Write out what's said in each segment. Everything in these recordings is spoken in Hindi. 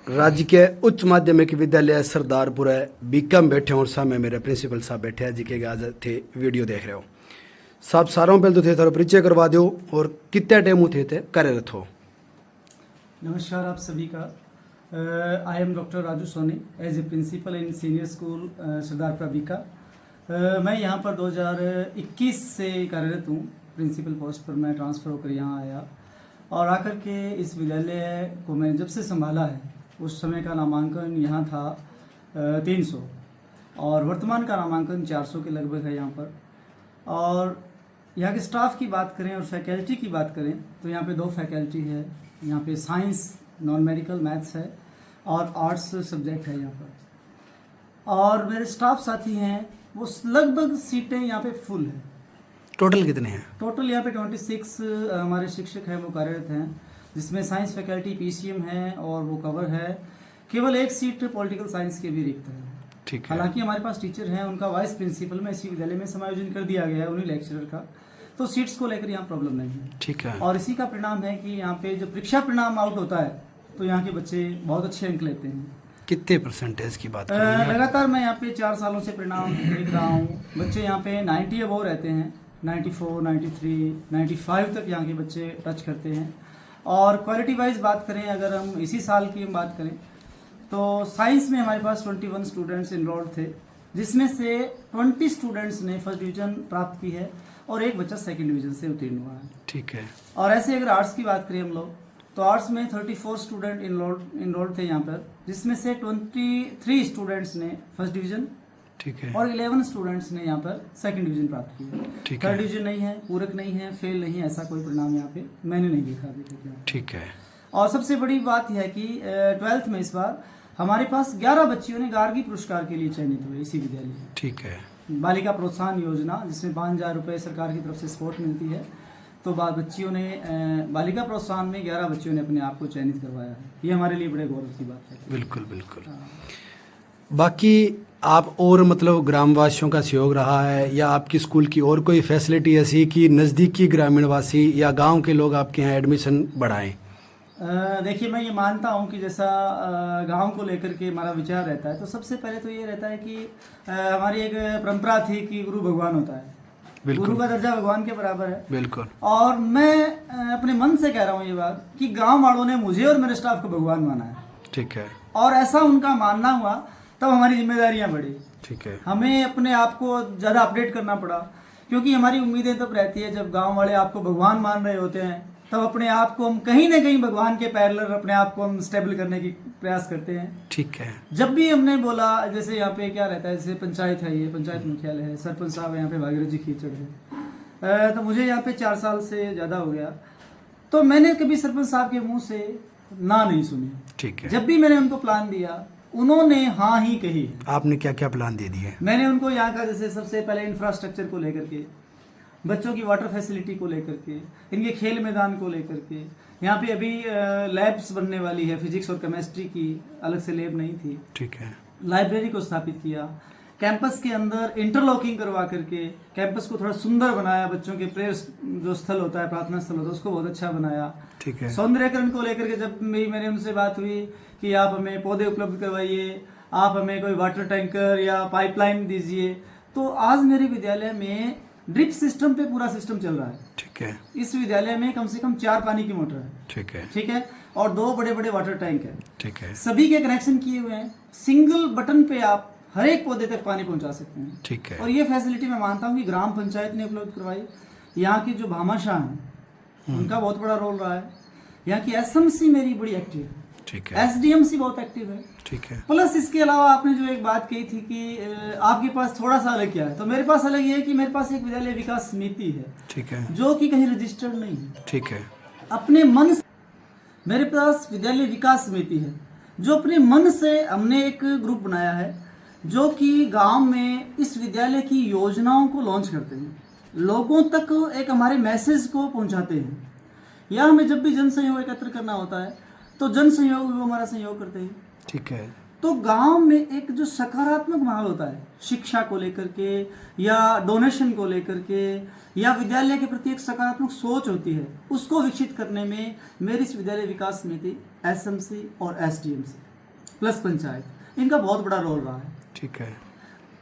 राज्य के उच्च माध्यमिक विद्यालय सरदारपुर बीका में बैठे हैं और सामने मेरे प्रिंसिपल साहब बैठे हैं जिनके आज थे वीडियो देख रहे हो साहब। सारों पहले तो थे थारा परिचय करवा दो और कितने टाइम थे कार्यरत हो। नमस्कार आप सभी का। I am doctor Raju Soni as a principal in senior school Sardarpur Bika. मैं यहाँ पर 2021 से कार्यरत हूँ। प्रिंसिपल पोस्ट पर मैं ट्रांसफ़र होकर यहाँ आया और आकर के इस विद्यालय को मैंने जब से संभाला है उस समय का नामांकन यहाँ था 300 और वर्तमान का नामांकन 400 के लगभग है यहाँ पर। और यहाँ के स्टाफ की बात करें और फैकल्टी की बात करें तो यहाँ पे 2 फैकल्टी है। यहाँ पे साइंस नॉन मेडिकल मैथ्स है और आर्ट्स सब्जेक्ट है यहाँ पर। और मेरे स्टाफ साथी हैं वो लगभग सीटें यहाँ पे फुल है। टोटल कितने हैं? टोटल यहाँ पे 26 हमारे शिक्षक हैं वो कार्यरत हैं, जिसमें साइंस फैकल्टी पीसीएम है और वो कवर है। केवल एक सीट पॉलिटिकल साइंस के भी रिक्त है। ठीक है। हालांकि हमारे पास टीचर हैं, उनका वाइस प्रिंसिपल में इसी विद्यालय में समायोजन कर दिया गया है उन्हीं लेक्चरर का, तो सीट्स को लेकर यहाँ प्रॉब्लम नहीं है। ठीक है। और इसी का परिणाम है कि यहाँ पे जब परीक्षा परिणाम आउट होता है तो यहाँ के बच्चे बहुत अच्छे अंक लेते हैं। कितने परसेंटेज की बात लगातार मैं यहाँ पे 4 सालों से परिणाम देख रहा हूँ। बच्चे यहाँ पे 90 अबव रहते हैं, 94, 93, 95 तक यहाँ के बच्चे टच करते हैं। और क्वालिटी वाइज बात करें, अगर हम इसी साल की हम बात करें तो साइंस में हमारे पास 21 स्टूडेंट्स इनरोल्ड थे, जिसमें से 20 स्टूडेंट्स ने फर्स्ट डिवीजन प्राप्त की है और एक बच्चा सेकंड डिवीजन से उत्तीर्ण हुआ है। ठीक है। और ऐसे अगर आर्ट्स की बात करें हम लोग तो आर्ट्स में 34 स्टूडेंट इनरोल्ड थे यहाँ पर, जिसमें से 23 स्टूडेंट्स ने फर्स्ट डिवीजन, ठीक है, और 11 स्टूडेंट्स ने यहाँ पर सेकंड डिवीजन प्राप्त किया। ठीक है। थर्ड डिवीजन नहीं है, पूरक नहीं है, फेल नहीं है, ऐसा कोई परिणाम यहाँ पे मैंने नहीं देखा अभी तक। ठीक है। और सबसे बड़ी बात यह है कि 12th में इस बार हमारे पास 11 बच्चियों ने गार्गी पुरस्कार के लिए चयनित हुए इसी विद्यालय में। ठीक है। बालिका प्रोत्साहन योजना, जिसमें 5000 रुपये सरकार की तरफ से सपोर्ट मिलती है, तो बच्चियों ने बालिका प्रोत्साहन में 11 बच्चियों ने अपने आप को चयनित करवाया है। ये हमारे लिए बड़े गौरव की बात है। बिल्कुल बिल्कुल। बाकी आप और मतलब ग्रामवासियों का सहयोग रहा है या आपकी स्कूल की और कोई फैसिलिटी ऐसी कि नज़दीकी ग्रामीणवासी या गांव के लोग आपके यहाँ एडमिशन बढ़ाएं? देखिए, मैं ये मानता हूँ कि जैसा गांव को लेकर के हमारा विचार रहता है, तो सबसे पहले तो ये रहता है कि हमारी एक परंपरा थी कि गुरु भगवान होता है। गुरु का दर्जा भगवान के बराबर है। बिल्कुल। और मैं अपने मन से कह रहा हूँ ये बात कि गांव वालों ने मुझे और मेरे स्टाफ को भगवान माना है। ठीक है। और ऐसा उनका मानना हुआ तब हमारी जिम्मेदारियां बढ़ी। ठीक है। हमें अपने आप को ज़्यादा अपडेट करना पड़ा, क्योंकि हमारी उम्मीदें तब रहती है जब गांव वाले आपको भगवान मान रहे होते हैं, तब अपने आप को हम कहीं ना कहीं भगवान के पैरेलल अपने आप को हम स्टेबल करने की प्रयास करते हैं। ठीक है। जब भी हमने बोला, जैसे यहाँ पे क्या रहता है, जैसे पंचायत है, ये पंचायत मुख्यालय है, सरपंच साहब यहाँ पे भागीरथ जी कीचड़ है, तो मुझे यहाँ पे 4 साल से ज़्यादा हो गया, तो मैंने कभी सरपंच साहब के मुँह से ना नहीं सुनी। ठीक है। जब भी मैंने उनको प्लान दिया उन्होंने हाँ ही कही। आपने क्या क्या प्लान दे दिए? मैंने मैंने उनको यहाँ का जैसे सबसे पहले इंफ्रास्ट्रक्चर को लेकर के, बच्चों की वाटर फैसिलिटी को लेकर के, इनके खेल मैदान को लेकर के, यहाँ पे अभी लैब्स बनने वाली है, फिजिक्स और केमिस्ट्री की अलग से लैब नहीं थी। ठीक है। लाइब्रेरी को स्थापित किया, कैंपस के अंदर इंटरलॉकिंग करवा करके कैंपस को थोड़ा सुंदर बनाया, बच्चों के प्रेयर जो स्थल होता है, प्रार्थना स्थल होता है, उसको बहुत अच्छा बनाया। ठीक है। सौंदर्यकरण को लेकर के जब मैंने उनसे बात हुई कि आप हमें पौधे उपलब्ध करवाइए, आप हमें कोई वाटर टैंकर या पाइपलाइन दीजिए, तो आज मेरे विद्यालय में ड्रिप सिस्टम पे पूरा सिस्टम चल रहा है। ठीक है। इस विद्यालय में कम से कम 4 पानी की मोटर है। ठीक है। ठीक है। और 2 बड़े बड़े वाटर टैंक है। ठीक है। सभी के कनेक्शन किए हुए हैं। सिंगल बटन पे आप हर एक पौधे तक पानी पहुंचा सकते हैं। ठीक है। और ये फैसिलिटी मैं मानता हूँ कि ग्राम पंचायत ने उपलब्ध करवाई। यहाँ की जो भामाशाह हैं उनका बहुत बड़ा रोल रहा है। यहाँ की एसएमसी मेरी बड़ी एक्टिव है। ठीक है। एसडीएमसी बहुत एक्टिव है। ठीक है। प्लस इसके अलावा आपने जो एक बात कही थी कि आपके पास थोड़ा सा अलग क्या है, तो मेरे पास अलग ये है कि मेरे पास एक विद्यालय विकास समिति है। ठीक है। जो कि कहीं रजिस्टर्ड नहीं है। ठीक है। अपने मन से मेरे पास विद्यालय विकास समिति है, जो अपने मन से हमने एक ग्रुप बनाया है, जो कि गांव में इस विद्यालय की योजनाओं को लॉन्च करते हैं, लोगों तक एक हमारे मैसेज को पहुंचाते हैं। या हमें जब भी जन सहयोग एकत्र करना होता है तो जन सहयोग वो हमारा सहयोग करते हैं। ठीक है। तो गांव में एक जो सकारात्मक माहौल होता है शिक्षा को लेकर के या डोनेशन को लेकर के या विद्यालय के प्रति एक सकारात्मक सोच होती है, उसको विकसित करने में मेरी इस विद्यालय विकास समिति, एसएमसी और एसडीएमसी प्लस पंचायत, इनका बहुत बड़ा रोल रहा है। ठीक है।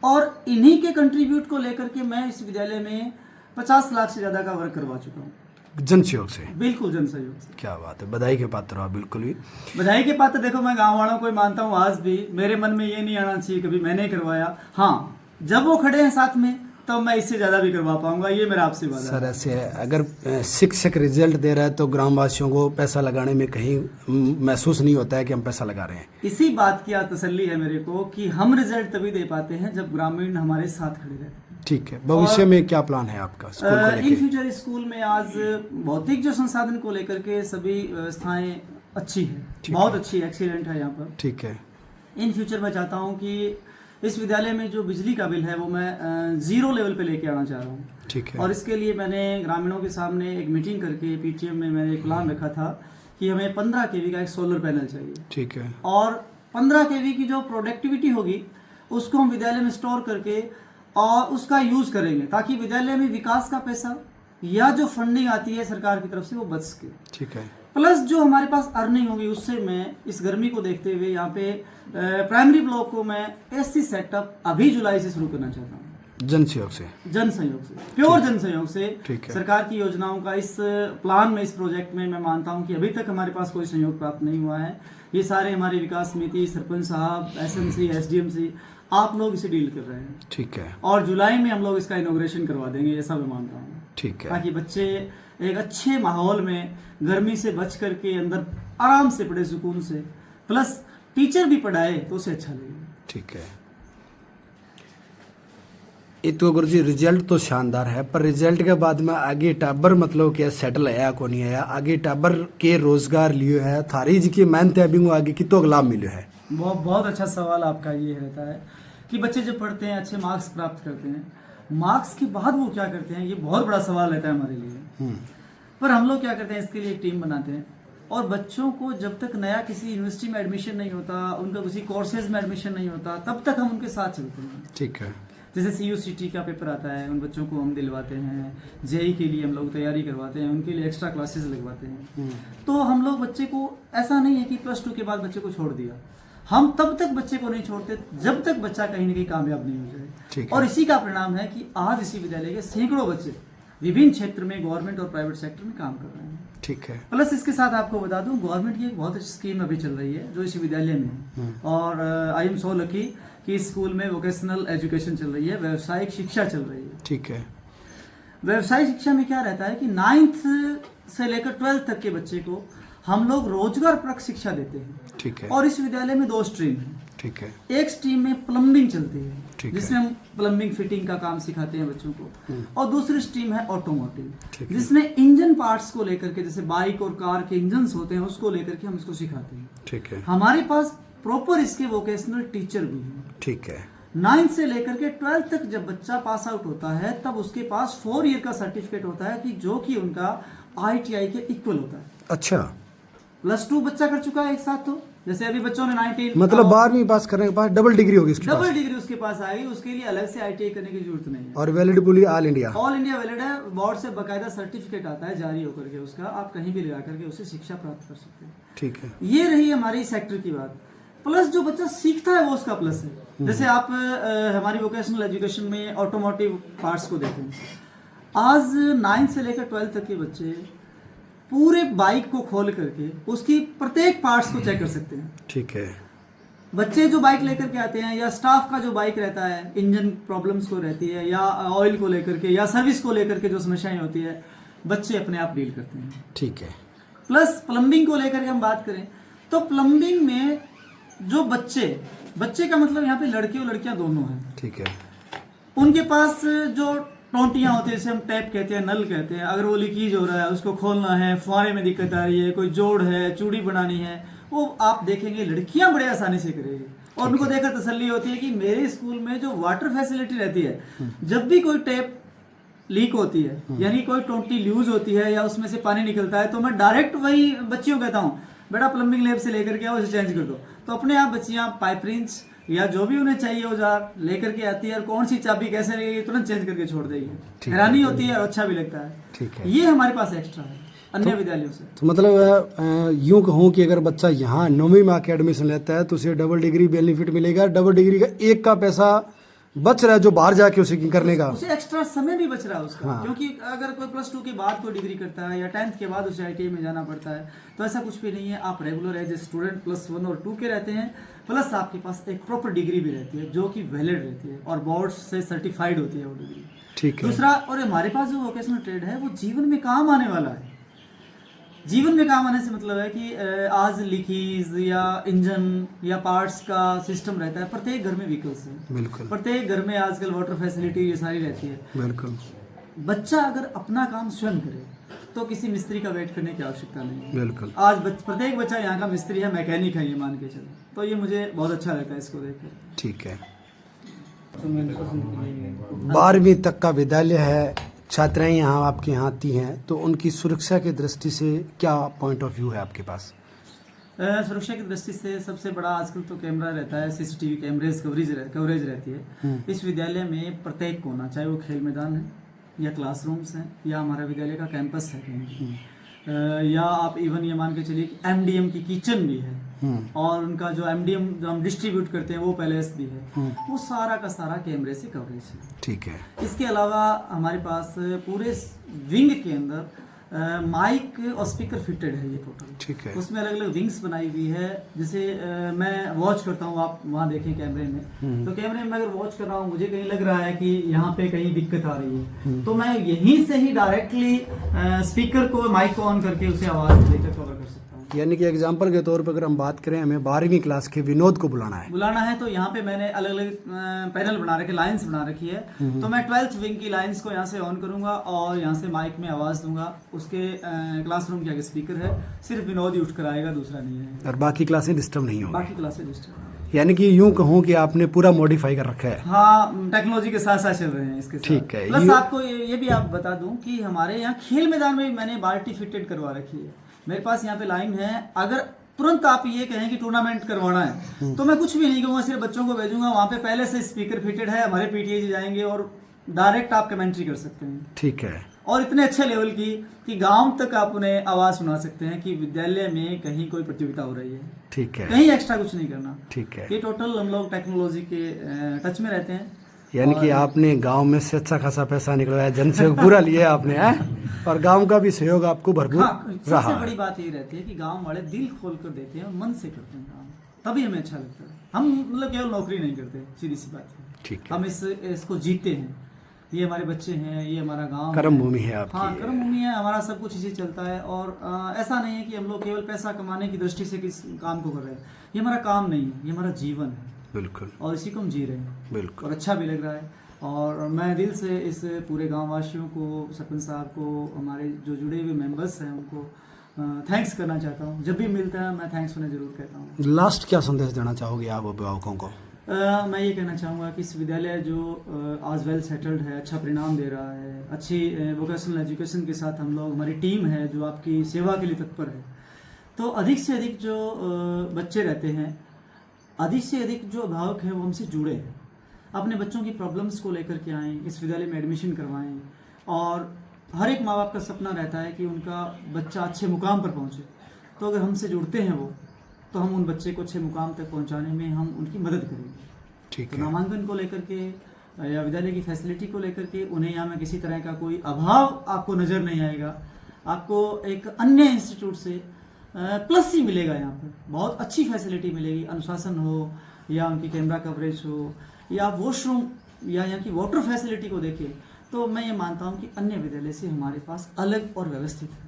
और इन्हीं के कंट्रीब्यूट को लेकर के मैं इस विद्यालय में 50 लाख से ज़्यादा का वर्क करवा चुका हूँ, जन सहयोग से। बिल्कुल जन सहयोग से। क्या बात है, बधाई के पात्र हो आप, बिल्कुल भी बधाई के पात्र। देखो, मैं गांव वालों को ही मानता हूँ, आज भी मेरे मन में ये नहीं आना चाहिए कभी मैंने करवाया। हाँ, जब वो खड़े हैं साथ में तब मैं इससे ज़्यादा भी करवा पाऊंगा, ये मेरा आपसे वादा सर। है। ऐसे है, अगर शिक्षक रिजल्ट दे रहा है तो ग्रामवासियों को पैसा लगाने में कहीं महसूस नहीं होता है कि हम पैसा लगा रहे हैं। इसी बात की आज तसल्ली है मेरे को कि हम रिजल्ट तभी दे पाते हैं जब ग्रामीण हमारे साथ खड़े रहते हैं। ठीक है। भविष्य में क्या प्लान है आपका स्कूल को इन लेके? फ्यूचर स्कूल में आज भौतिक जो संसाधन को लेकर के सभी व्यवस्थाएं अच्छी है, बहुत अच्छी एक्सीलेंट है यहाँ पर। ठीक है। इन फ्यूचर मैं चाहता हूँ कि इस विद्यालय में जो बिजली का बिल है वो मैं 0 लेवल पे लेके आना चाह रहा हूँ। ठीक है। और इसके लिए मैंने ग्रामीणों के सामने एक मीटिंग करके पीटीएम में मैंने एक प्लान रखा था कि हमें 15 केवी का एक सोलर पैनल चाहिए। ठीक है। और 15 केवी की जो प्रोडक्टिविटी होगी उसको हम विद्यालय में स्टोर करके और उसका यूज करेंगे ताकि विद्यालय में विकास का पैसा या जो फंडिंग आती है सरकार की तरफ से वो बच सके। ठीक है। प्लस जो हमारे पास अर्निंग होगी उससे मैं इस गर्मी को देखते हुए यहाँ पे प्राइमरी ब्लॉक को मैं एसी सेटअप अभी जुलाई से शुरू करना चाहता हूँ। जन सहयोग से, जन सहयोग से, प्योर जन सहयोग से। ठीक है। सरकार की योजनाओं का इस प्लान में, इस प्रोजेक्ट में मैं मानता हूँ कि अभी तक हमारे पास कोई सहयोग प्राप्त नहीं हुआ है। ये सारे हमारे विकास समिति, सरपंच साहब, एसएमसी, एसडीएमसी, आप लोग इसे डील कर रहे हैं। ठीक है। और जुलाई में हम लोग इसका इनॉग्रेशन करवा देंगे, ऐसा मैं मानता हूँ। ठीक है। ताकि बच्चे एक अच्छे माहौल में गर्मी से बच करके अंदर आराम से पढ़े, सुकून से, प्लस टीचर भी पढ़ाए तो उसे अच्छा लगे। ठीक है। ये तो गुरु जी रिजल्ट तो शानदार है, पर रिजल्ट के बाद में आगे टाबर मतलब क्या सेटल है को नहीं है, आगे टाबर के रोजगार लियो है, थारी जी की मेहनत है, अभी वो आगे कितो लाभ मिलो है? बहुत अच्छा सवाल आपका ये रहता है कि बच्चे जब पढ़ते हैं अच्छे मार्क्स प्राप्त करते हैं, मार्क्स के बाद वो क्या करते हैं, ये बहुत बड़ा सवाल रहता है हमारे लिए। पर हम लोग क्या करते हैं, इसके लिए एक टीम बनाते हैं और बच्चों को जब तक नया किसी यूनिवर्सिटी में एडमिशन नहीं होता, उनका किसी कोर्सेज में एडमिशन नहीं होता, तब तक हम उनके साथ चलते हैं। ठीक है। जैसे CUCT का पेपर आता है, उन बच्चों को हम दिलवाते हैं, जेई के लिए हम लोग तैयारी करवाते हैं, उनके लिए एक्स्ट्रा क्लासेस लगवाते हैं। तो हम लोग बच्चे को, ऐसा नहीं है कि +2 के बाद बच्चे को छोड़ दिया, हम तब तक बच्चे को नहीं छोड़ते जब तक बच्चा कहीं ना कहीं कामयाब नहीं हो जाए। और इसी का परिणाम है कि आज इसी विद्यालय के सैकड़ों बच्चे विभिन्न क्षेत्र में, गवर्नमेंट और प्राइवेट सेक्टर में काम कर रहे हैं। ठीक है। प्लस इसके साथ आपको बता दूं, गवर्नमेंट की एक बहुत अच्छी स्कीम अभी चल रही है जो इसी विद्यालय में है, और आई एम सो लकी कि इस स्कूल में वोकेशनल एजुकेशन चल रही है, व्यावसायिक शिक्षा चल रही है। ठीक है। व्यावसायिक शिक्षा में क्या रहता है कि 9th से लेकर 12th तक के बच्चे को हम लोग रोजगार परक शिक्षा देते हैं। ठीक है। और इस विद्यालय में 2 स्ट्रीम है। ठीक है। एक स्ट्रीम में प्लम्बिंग चलती है, ठीक जिसमें हम प्लम्बिंग फिटिंग का काम सिखाते हैं बच्चों को, और दूसरी स्ट्रीम है ऑटोमोटिव, ठीक है। जिसमें इंजन पार्ट्स को लेकर के, जैसे बाइक और कार के इंजन्स होते हैं, उसको लेकर के हम इसको सिखाते हैं। ठीक है। हमारे पास प्रॉपर इसके वोकेशनल टीचर भी हैं। ठीक है। 9th से लेकर के 12th तक जब बच्चा पास आउट होता है तब उसके पास 4 ईयर का सर्टिफिकेट होता है कि जो कि उनका ITI के इक्वल होता है। अच्छा, +2 बच्चा कर चुका है एक साथ। तो जैसे अभी बच्चों ने 19 मतलब 12वीं पास करने के बाद डबल डिग्री होगी इसके डबल पास, डिग्री उसके पास आएगी, उसके लिए अलग से ITI करने की जरूरत नहीं है। और वैलिड बोली ऑल इंडिया वैलिड है, बोर्ड से बकायदा सर्टिफिकेट आता है जारी होकर के, उसका आप कहीं भी लगा करके उससे शिक्षा प्राप्त कर सकते हैं। ठीक है। ये रही हमारी सेक्टर की बात। प्लस जो बच्चा सीखता है वो उसका प्लस है। जैसे आप हमारी वोकेशनल एजुकेशन में ऑटोमोटिव पार्ट्स को देखें, आज 9th से लेकर 12th तक के बच्चे पूरे बाइक को खोल करके उसकी प्रत्येक पार्ट्स को चेक कर सकते हैं। ठीक है। बच्चे जो बाइक लेकर के आते हैं, या स्टाफ का जो बाइक रहता है, इंजन प्रॉब्लम्स को रहती है, या ऑयल को लेकर के, या सर्विस को लेकर के जो समस्याएं होती है, बच्चे अपने आप डील करते हैं। ठीक है। प्लस प्लम्बिंग को लेकर के हम बात करें तो प्लम्बिंग में जो बच्चे का मतलब यहाँ पे लड़के और लड़कियां दोनों हैं। ठीक है। उनके पास जो टोंटियां होती है, जैसे हम टैप कहते हैं, नल कहते हैं, अगर वो लीकेज हो रहा है उसको खोलना है, फुहारे में दिक्कत आ रही है, कोई जोड़ है, चूड़ी बनानी है, वो आप देखेंगे लड़कियां बड़े आसानी से करेगी। और उनको देखकर तसल्ली होती है कि मेरे स्कूल में जो वाटर फैसिलिटी रहती है, जब भी कोई टैप लीक होती है, यानी कोई टोंटी लूज होती है या उसमें से पानी निकलता है, तो मैं डायरेक्ट वही बच्चियों कहता हूँ, बेटा प्लम्बिंग लैब से लेकर के आओ, इसे चेंज कर दो। तो अपने आप बच्चियां पाइप रिंच या जो भी उन्हें चाहिए औजार लेकर के आती है, और कौन सी चाबी कैसे लगेगी तुरंत चेंज करके छोड़ देगी। हैरानी होती है और अच्छा भी लगता है। ठीक है। ये हमारे पास एक्स्ट्रा है। अन्य विद्यालयों से। तो मतलब यूं कहूँ कि अगर बच्चा यहाँ 9वीं में आके एडमिशन लेता है तो उसे डबल डिग्री बेनिफिट मिलेगा, डबल डिग्री का एक का पैसा बच रहा है जो बाहर जाके उसे करने का। उसे एक्स्ट्रा समय भी बच रहा है उसका। हाँ। क्योंकि अगर कोई +2 के बाद कोई डिग्री करता है या 10th के बाद उसे ITI में जाना पड़ता है, तो ऐसा कुछ भी नहीं है। आप रेगुलर एज ए स्टूडेंट +1 और 2 के रहते हैं, प्लस आपके पास एक प्रॉपर डिग्री भी रहती है जो कि वैलिड रहती है और बोर्ड से सर्टिफाइड होती है वो डिग्री। ठीक है। दूसरा, और हमारे पास जो वोकेशनल ट्रेड है वो जीवन में काम आने वाला है। जीवन में काम आने से मतलब है कि आज लीकेज या इंजन या पार्ट्स का सिस्टम रहता है, प्रत्येक घर में व्हीकल्स है, बिल्कुल प्रत्येक घर में आजकल वाटर फैसिलिटी ये सारी रहती है। बिल्कुल। बच्चा अगर अपना काम स्वयं करे तो किसी मिस्त्री का वेट करने की आवश्यकता नहीं है। बिल्कुल। आज प्रत्येक बच्चा यहाँ का मिस्त्री है, मैकेनिक है, ये मान के चलो, तो ये मुझे बहुत अच्छा लगता है इसको देख कर। ठीक है। 12वीं तक का विद्यालय है, छात्राएं यहाँ आपके यहाँ आती हैं, तो उनकी सुरक्षा की दृष्टि से क्या पॉइंट ऑफ व्यू है आपके पास? सुरक्षा की दृष्टि से सबसे बड़ा आजकल तो कैमरा रहता है, CCTV कैमरेज कवरेज रहती है। इस विद्यालय में प्रत्येक कोना, चाहे वो खेल मैदान है या क्लासरूम्स हैं या हमारा विद्यालय का कैंपस है कहीं, या आप इवन ये मान के चलिए कि MDM की किचन भी है, और उनका जो MDM जो हम डिस्ट्रीब्यूट करते हैं वो पैलेस भी है, वो सारा का सारा कैमरे से कवरेज है। ठीक है। इसके अलावा हमारे पास पूरे विंग के अंदर माइक और स्पीकर फिटेड है ये टोटल। ठीक है। उसमें अलग अलग विंग्स बनाई हुई है। जैसे मैं वॉच करता हूँ, आप वहाँ देखें कैमरे में, तो कैमरे में अगर वॉच कर रहा हूँ, मुझे कहीं लग रहा है कि यहाँ पे कहीं दिक्कत आ रही है, तो मैं यहीं से ही डायरेक्टली स्पीकर को, माइक को ऑन करके उसे आवाज़ देकर कवर कर सकता हूँ। यानी कि एग्जाम्पल के तौर पर अगर हम बात करें, हमें 12वीं क्लास के विनोद को बुलाना है, तो यहाँ पे मैंने अलग अलग पैनल बना रखे, लाइंस बना रखी है, तो मैं 12th विंग की लाइंस को यहाँ से ऑन करूंगा और यहाँ से माइक में आवाज़ दूंगा। उसके क्लासरूम के आगे स्पीकर है, सिर्फ विनोद ही उठकर आएगा, दूसरा नहीं है, और बाकी क्लासें डिस्टर्ब नहीं होंगी। बाकी क्लासेस डिस्टर्ब। यानी कि यूं कहूँ कि आपने पूरा मॉडिफाई कर रखा है। हाँ, टेक्नोलॉजी के साथ साथ चल रहे हैं इसके साथ। ठीक है। प्लस आपको ये भी आप बता दूं कि हमारे यहाँ खेल मैदान में भी मैंने बाल्टी फिटेड करवा रखी है। मेरे पास यहाँ पे लाइन है, अगर तुरंत आप ये कहें कि टूर्नामेंट करवाना है तो मैं कुछ भी नहीं कहूँगा, सिर्फ बच्चों को भेजूंगा, वहाँ पे पहले से स्पीकर फिटेड है, हमारे PTA जी जाएंगे और डायरेक्ट आप कमेंट्री कर सकते हैं। ठीक है। और इतने अच्छे लेवल की कि गांव तक आप उन्हें आवाज़ सुना सकते हैं कि विद्यालय में कहीं कोई प्रतियोगिता हो रही है। ठीक है। कहीं एक्स्ट्रा कुछ नहीं करना। ठीक है। ये टोटल हम लोग टेक्नोलॉजी के टच में रहते हैं। यानी कि आपने गांव में से अच्छा खासा पैसा निकलवाया, जन सहयोग पूरा लिया आपने, है, और गांव का भी सहयोग आपको भरपूर रहा। सबसे बड़ी बात ये रहती है कि गांव वाले दिल खोल कर देते हैं और मन से करते हैं काम, तभी हमें अच्छा लगता है। हम मतलब केवल नौकरी नहीं करते, सीधी सी बात है। ठीक है। हम इसको जीते हैं, ये हमारे बच्चे हैं, ये हमारा गांव कर्म भूमि है आपकी। हाँ, कर्म भूमि है, हमारा सब कुछ इसी चलता है। और ऐसा नहीं है कि हम लोग केवल पैसा कमाने की दृष्टि से किस काम को कर रहे हैं, ये हमारा काम नहीं है, ये हमारा जीवन है। बिल्कुल। और इसी को हम जी रहे हैं। बिल्कुल। और अच्छा भी लग रहा है। और मैं दिल से इस पूरे गांव वासियों को, सरपंच साहब को, हमारे जो जुड़े हुए मेंबर्स हैं उनको थैंक्स करना चाहता हूँ। जब भी मिलता है मैं थैंक्स उन्हें जरूर कहता हूँ। लास्ट क्या संदेश देना चाहोगे आप अभिभावकों को? मैं ये कहना चाहूँगा कि इस विद्यालय जो आज वेल सेटल्ड है, अच्छा परिणाम दे रहा है, अच्छी वोकेशनल एजुकेशन के साथ हम लोग, हमारी टीम है जो आपकी सेवा के लिए तत्पर है, तो अधिक से अधिक जो बच्चे रहते हैं, अधिक से अधिक जो अभिभावक हैं वो हमसे जुड़े हैं, अपने बच्चों की प्रॉब्लम्स को लेकर के आएँ, इस विद्यालय में एडमिशन करवाएं। और हर एक माँ बाप का सपना रहता है कि उनका बच्चा अच्छे मुकाम पर पहुँचे, तो अगर हमसे जुड़ते हैं वो, तो हम उन बच्चे को अच्छे मुकाम तक पहुंचाने में हम उनकी मदद करेंगे। ठीक तो है। नामांकन को लेकर के या विद्यालय की फैसिलिटी को लेकर के उन्हें यहाँ में किसी तरह का कोई अभाव आपको नज़र नहीं आएगा। आपको एक अन्य इंस्टीट्यूट से प्लस ही मिलेगा। यहाँ पर बहुत अच्छी फैसिलिटी मिलेगी, अनुशासन हो या उनकी कैमरा कवरेज हो या वॉशरूम या यहाँ की वाटर फैसिलिटी को देखें, तो मैं ये मानता हूँ कि अन्य विद्यालय से हमारे पास अलग और व्यवस्थित है।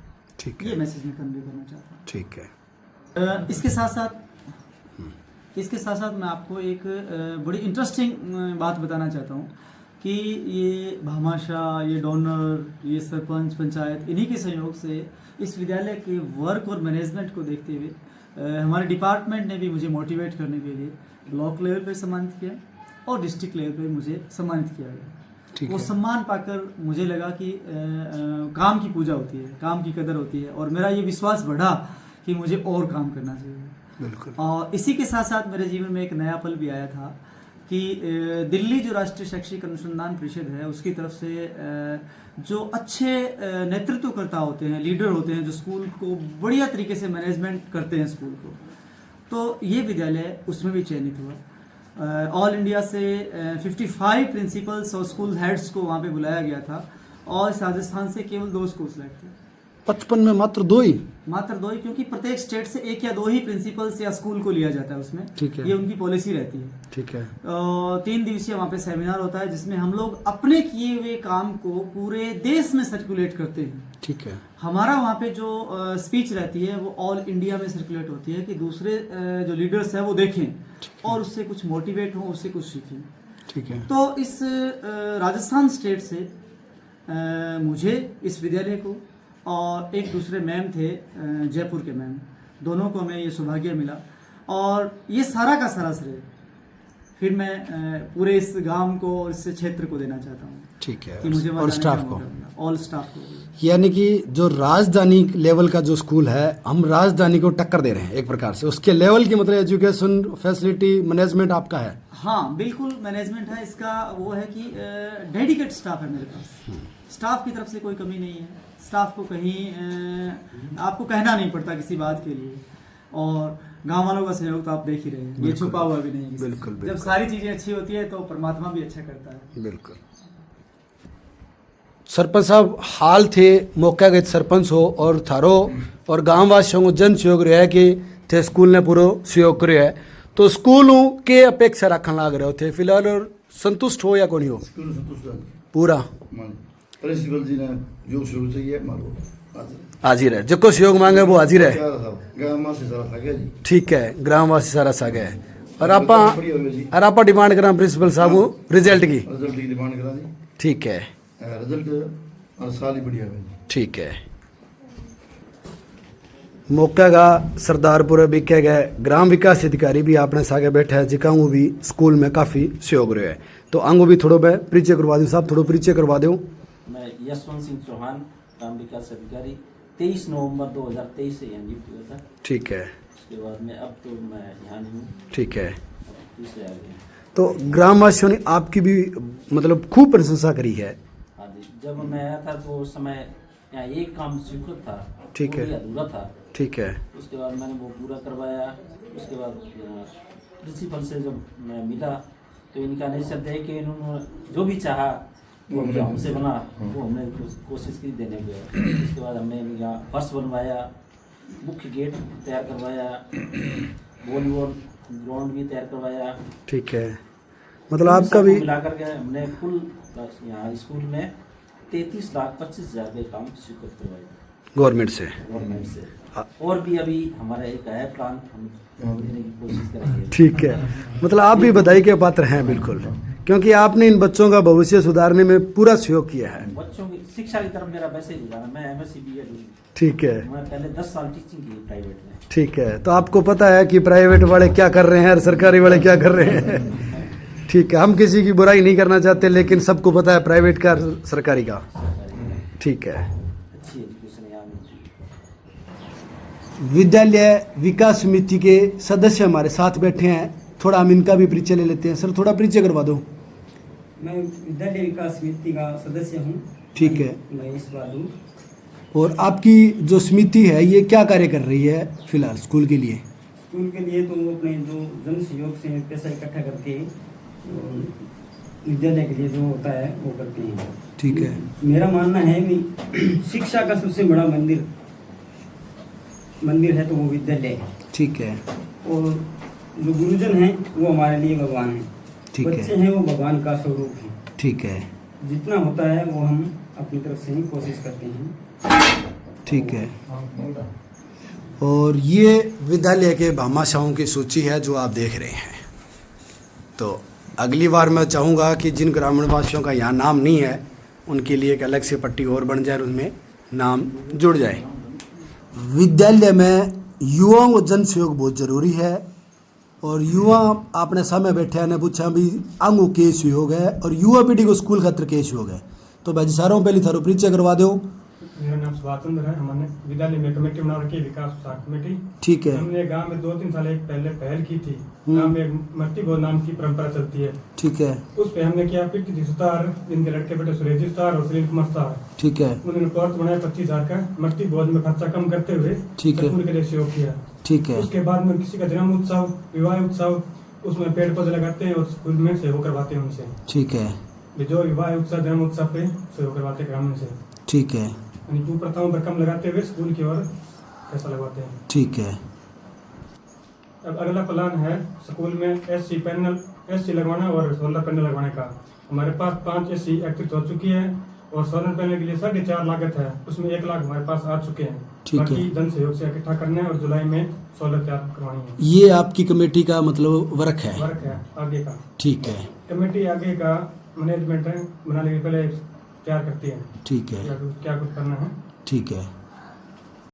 ठीक ये है। मैसेज मैं कन्वे करना चाहता हूँ। ठीक है। इसके साथ साथ मैं आपको एक बड़ी इंटरेस्टिंग बात बताना चाहता हूँ कि ये भामाशाह, ये डोनर, ये सरपंच, पंचायत, इन्हीं के सहयोग से इस विद्यालय के वर्क और मैनेजमेंट को देखते हुए हमारे डिपार्टमेंट ने भी मुझे मोटिवेट करने के लिए ब्लॉक लेवल पर सम्मानित किया और डिस्ट्रिक्ट लेवल पर मुझे सम्मानित किया गया। वो सम्मान पाकर मुझे लगा कि काम की पूजा होती है, काम की कदर होती है, और मेरा ये विश्वास बढ़ा कि मुझे और काम करना चाहिए। बिल्कुल। और इसी के साथ साथ मेरे जीवन में एक नया पल भी आया था कि दिल्ली जो राष्ट्रीय शैक्षिक अनुसंधान परिषद है उसकी तरफ से जो अच्छे नेतृत्वकर्ता होते हैं, लीडर होते हैं, जो स्कूल को बढ़िया तरीके से मैनेजमेंट करते हैं स्कूल को, तो ये विद्यालय उसमें भी चयनित हुआ। ऑल इंडिया से 55 प्रिंसिपल्स और स्कूल हेड्स को वहाँ पे बुलाया गया था और राजस्थान से केवल 2 स्कूल सेलेक्ट थे। 55 में मात्र 2 ही? मात्र 2 ही, क्योंकि प्रत्येक स्टेट से 1 या 2 ही प्रिंसिपल्स या स्कूल को लिया जाता है उसमें। ठीक है। ये उनकी पॉलिसी रहती है। ठीक है। 3 दिवसीय वहाँ पे सेमिनार होता है जिसमें हम लोग अपने किए हुए काम को पूरे देश में सर्कुलेट करते हैं। ठीक है। हमारा वहाँ पे जो स्पीच रहती है वो ऑल इंडिया में सर्कुलेट होती है कि दूसरे जो लीडर्स हैं वो देखें और उससे कुछ मोटिवेट हों, उससे कुछ सीखें। ठीक है। तो इस राजस्थान स्टेट से मुझे इस विद्यालय को और एक दूसरे मैम थे जयपुर के मैम, दोनों को हमें ये सौभाग्य मिला और ये सारा का सारा श्रेय फिर मैं पूरे इस गांव को और इस क्षेत्र को देना चाहता हूँ। ठीक है। कि मुझे और स्टाफ को, ऑल स्टाफ को, यानी कि जो राजधानी लेवल का जो स्कूल है, हम राजधानी को टक्कर दे रहे हैं एक प्रकार से, उसके लेवल की मतलब एजुकेशन फैसिलिटी मैनेजमेंट आपका है? हाँ बिल्कुल, मैनेजमेंट है इसका। वो है कि डेडिकेट स्टाफ है मेरे पास, स्टाफ की तरफ से कोई कमी नहीं है। स्टाफ को कहीं आपको कहना नहीं पड़ता किसी बात के लिए, और गांव वालों का सहयोग तो आप देख ही रहे हैं, ये छुपा हुआ भी नहीं है। बिल्कुल, बिल्कुल। जब सारी चीजें अच्छी होती है तो परमात्मा भी अच्छा करता है। बिल्कुल। सरपंच साहब हाल थे मौका गए सरपंच हो और थारो और गाँव वासियों को जन सहयोग रहा है कि थे स्कूल ने पूरा सहयोग करे है, तो स्कूलों के अपेक्षा रखने लाग रहे थे फिलहाल, और संतुष्ट हो या कौन हो? स्कूल संतुष्ट पूरा प्रिंसिपल जी ने जो शुरू चाहिए मारो हाजिर है, जिसको सहयोग मांगे वो हाजिर है। गाँव से सारा था जी। ठीक है, ग्रामवासी सारा सागे है। और आप डिमांड करा प्रिंसिपल साहब रिजल्ट की डिमांड करा जी। ठीक है, रिजल्ट हर साल ही बढ़िया है। ठीक है। मौका का सरदारपुर बिके गए ग्राम विकास अधिकारी भी आपने सागे बैठे है, जिकाऊ भी स्कूल में काफ़ी सहयोग रहे है, तो आंगो भी थोड़ो मैं परिचय करवा दूँ साहब, थोड़ो परिचय करवा दूँ। मैं यशवंत सिंह चौहान, ग्राम विकास अधिकारी, 23 नवंबर 2023 से यहाँ नियुक्त हुआ था। ठीक है। उसके बाद में अब तो मैं यहाँ नहीं हूँ। ठीक है। दूसरे आ गए। तो ग्रामवासियों ने आपकी भी मतलब खूब प्रशंसा करी है। हाँ जी, जब मैं आया था तो उस समय यहाँ एक काम स्वीकृत था, ठीक है, अधूरा था। ठीक है। उसके बाद मैंने वो पूरा करवाया। उसके बाद प्रिंसिपल से जब मैं मिला तो इनका नेचर देख के इन्होंने जो भी चाहा वो हमसे बना, वो हमने कोशिश की देने के। उसके बाद हमने यहाँ फर्श बनवाया, मुख्य गेट तैयार करवाया, वॉलीबॉल ग्राउंड भी तैयार करवाया। ठीक है, मतलब आपका भी मिला करके हमने कुल यहाँ स्कूल में 33,25,000 के काम स्वीकृत करवाया गवर्नमेंट से। और भी अभी हमारा एक है प्लान, हम देने की कोशिश करेंगे। ठीक है, मतलब आप भी बधाई के पात्र हैं बिल्कुल, क्योंकि आपने इन बच्चों का भविष्य सुधारने में पूरा सहयोग किया है। बच्चों की शिक्षा की तरफ मेरा वैसे ही रुझान है। मैं MSc BEd हूँ। ठीक है। मैं पहले 10 साल टीचिंग की प्राइवेट में। ठीक है, तो आपको पता है कि प्राइवेट वाले क्या कर रहे हैं और सरकारी वाले क्या कर रहे हैं। ठीक है, हम किसी की बुराई नहीं करना चाहते, लेकिन सबको पता है प्राइवेट का सरकारी का। ठीक है। अच्छी एजुकेशन यहाँ मिलती है। विद्यालय विकास समिति के सदस्य हमारे साथ बैठे हैं, थोड़ा हम इनका भी परिचय ले लेते हैं। सर थोड़ा परिचय करवा दो। मैं विद्यालय विकास समिति का सदस्य हूँ। ठीक है। महेश बालू। और आपकी जो समिति है ये क्या कार्य कर रही है फिलहाल स्कूल के लिए? स्कूल के लिए तो अपने जो जन सहयोग से पैसा इकट्ठा करके विद्यालय के लिए जो होता है वो करते हैं। ठीक है। मेरा मानना है कि शिक्षा का सबसे बड़ा मंदिर है तो वो विद्यालय है। ठीक है। और जो गुरुजन हैं वो हमारे लिए भगवान हैं। ठीक है। बच्चे हैं वो भगवान का स्वरूप है। ठीक है। जितना होता है वो हम अपनी तरफ से ही कोशिश करते हैं। ठीक है। और ये विद्यालय के भामाशाहों की सूची है जो आप देख रहे हैं। तो अगली बार मैं चाहूँगा कि जिन ग्रामीण वासियों का यहाँ नाम नहीं है उनके लिए एक अलग से पट्टी और बन जाए, उनमें नाम जुड़ जाए। विद्यालय में युवाओं को जन सहयोग बहुत ज़रूरी है, और युवा आपने सामने बैठे ने पूछा भी आंगू के सहयोग है और युवा पीढ़ी को स्कूल खातर के सहयोग है। तो भाई सारों पहले थारो परिचय करवा दो मेरा नाम सुभाष चंद्र है। हमने विद्यालय में कमेटी बना रखी है, विकास उत्साह कमेटी। ठीक है। हमने गांव में 2-3 साल एक पहले पहल की थी। गांव में एक मट्टी बोध नाम की परंपरा चलती है। ठीक है। उस पे हमने किया पीटी थी सुतार, जिनके लड़के बेटे सुरेश सुतार और सुनील कुमार सुतार। ठीक है। उन्होंने कोर्स बनाया 25,000 का, मट्टी बोध में खर्चा कम करते हुए ठीक है। स्कूल के लिए सहयोग किया। ठीक है। उसके बाद में किसी का जन्म उत्सव, विवाह उत्सव, उसमें पेड़ पौधे लगाते हैं और स्कूल में सहयोग करवाते हैं उनसे। ठीक है। जो विवाह उत्सव, जन्म उत्सव पे सहयोग करवाते हैं ग्रामीण से। ठीक है। यानी कुप्रथाओं पर कम लगाते हुए स्कूल की ओर पैसा लगवाते हैं। ठीक है। अब अगला प्लान है स्कूल में एससी लगवाना और सोलर पैनल लगवाने का। हमारे पास 5 एससी एक्टिव हो चुकी है और सोलर पैनल के लिए 4.5 लागत है, उसमें 1 लाख हमारे पास आ चुके हैं। ठीक है। बाकी जन सहयोग से इकट्ठा करना है और जुलाई में सोलर तैयार करवानी है। ये आपकी कमेटी का मतलब वर्क है। वर्क है आगे का। ठीक है। कमेटी आगे का मैनेजमेंट है, बनाने के पहले तैयार करती है। ठीक है। क्या कुछ करना है। ठीक है।